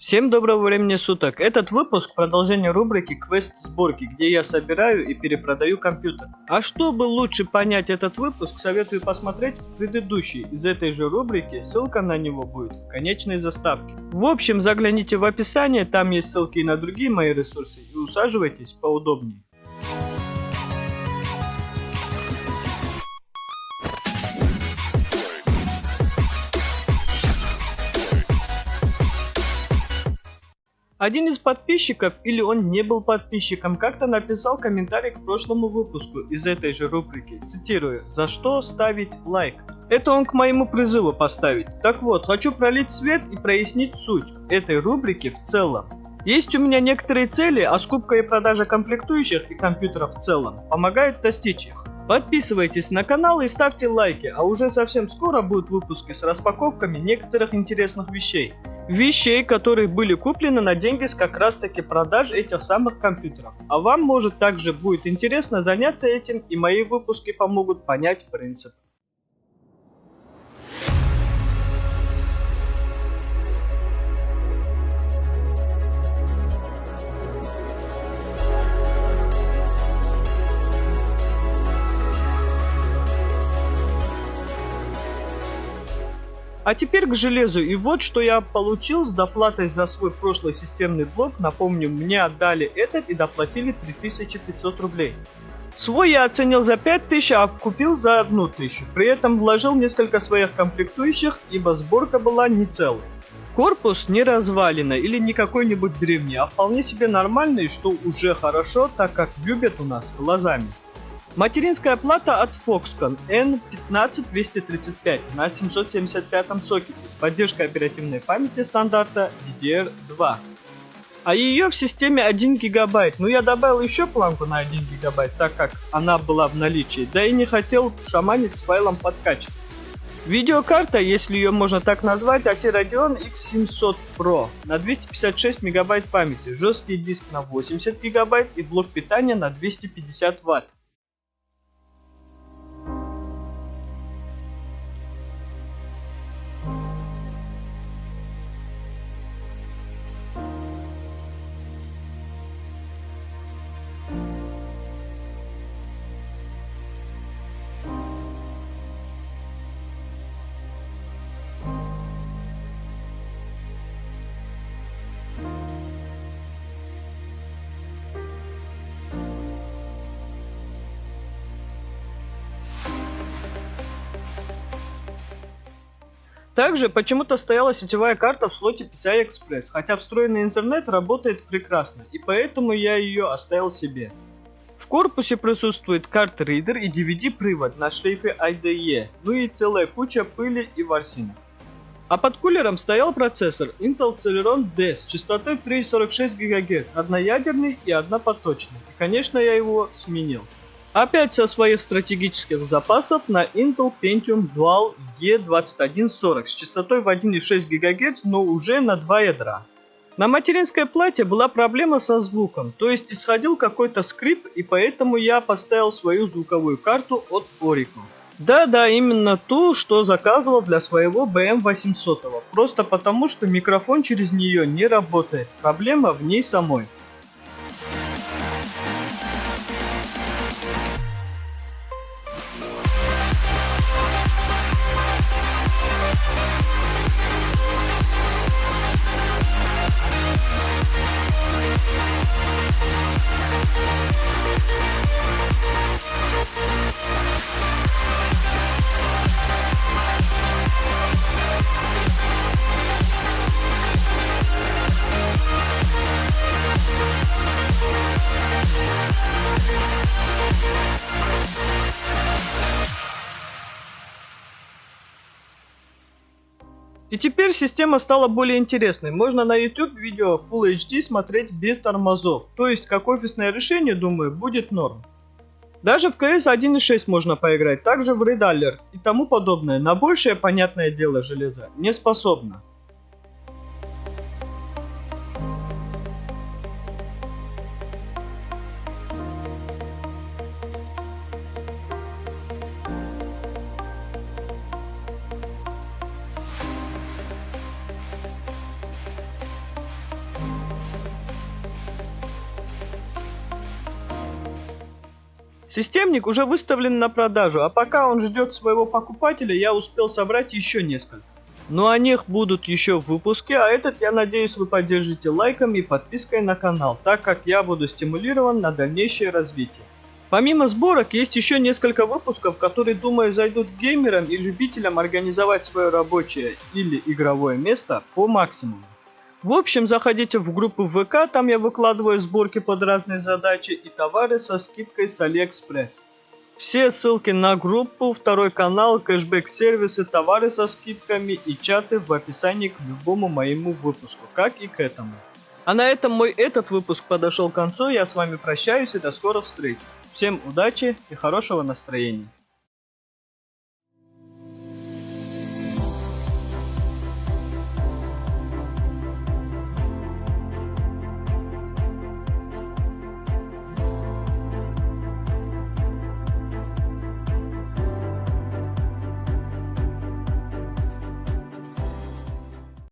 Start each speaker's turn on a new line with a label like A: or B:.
A: Всем доброго времени суток. Этот выпуск продолжение рубрики «Квест сборки», где я собираю и перепродаю компьютер. А чтобы лучше понять этот выпуск, советую посмотреть предыдущий из этой же рубрики, ссылка на него будет в конечной заставке. В общем, загляните в описание, там есть ссылки и на другие мои ресурсы, и усаживайтесь поудобнее. Один из подписчиков, или он не был подписчиком, как-то написал комментарий к прошлому выпуску из этой же рубрики, цитирую: «За что ставить лайк?» Это он к моему призыву поставить. Так вот, хочу пролить свет и прояснить суть этой рубрики в целом. Есть у меня некоторые цели, а скупка и продажа комплектующих и компьютеров в целом помогают достичь их. Подписывайтесь на канал и ставьте лайки, а уже совсем скоро будут выпуски с распаковками некоторых интересных вещей. Вещей, которые были куплены на деньги с как раз таки продаж этих самых компьютеров. А вам может также будет интересно заняться этим, и мои выпуски помогут понять принцип. А теперь к железу, и вот что я получил с доплатой за свой прошлый системный блок. Напомню, мне отдали этот и доплатили 3500 рублей. Свой я оценил за 5000, а купил за 1000, при этом вложил несколько своих комплектующих, ибо сборка была не целой. Корпус не развалина или не какой-нибудь древний, а вполне себе нормальный, что уже хорошо, так как любят у нас глазами. Материнская плата от Foxconn N15235 на 775 сокете с поддержкой оперативной памяти стандарта DDR2. А ее в системе 1 гигабайт. Ну, я добавил еще планку на 1 гигабайт, так как она была в наличии, да и не хотел шаманить с файлом подкачки. Видеокарта, если ее можно так назвать, AT Radeon X700 Pro на 256 мегабайт памяти, жесткий диск на 80 гигабайт и блок питания на 250 Вт. Также почему-то стояла сетевая карта в слоте PCI Express, хотя встроенный интернет работает прекрасно, и поэтому я ее оставил себе. В корпусе присутствует карт-ридер и DVD-привод на шлейфе IDE, ну и целая куча пыли и ворсинок. А под кулером стоял процессор Intel Celeron D с частотой 3,46 ГГц, одноядерный и однопоточный, и конечно я его сменил. Опять со своих стратегических запасов на Intel Pentium Dual E2140 с частотой в 1,6 ГГц, но уже на 2 ядра. На материнской плате была проблема со звуком, то есть исходил какой-то скрип, и поэтому я поставил свою звуковую карту от Orico. Да-да, именно ту, что заказывал для своего BM800, просто потому что микрофон через нее не работает, проблема в ней самой. И теперь система стала более интересной. Можно на YouTube видео Full HD смотреть без тормозов. То есть как офисное решение, думаю, будет норм. Даже в CS 1.6 можно поиграть, также в Red Alert и тому подобное. На большее, понятное дело, железо не способно. Системник уже выставлен на продажу, а пока он ждет своего покупателя, я успел собрать еще несколько. Но о них будут еще в выпуске, а этот, я надеюсь, вы поддержите лайком и подпиской на канал, так как я буду стимулирован на дальнейшее развитие. Помимо сборок, есть еще несколько выпусков, которые, думаю, зайдут геймерам и любителям организовать свое рабочее или игровое место по максимуму. В общем, заходите в группу ВК, там я выкладываю сборки под разные задачи и товары со скидкой с Алиэкспресс. Все ссылки на группу, второй канал, кэшбэк-сервисы, товары со скидками и чаты в описании к любому моему выпуску, как и к этому. А на этом мой этот выпуск подошел к концу, я с вами прощаюсь и до скорых встреч. Всем удачи и хорошего настроения.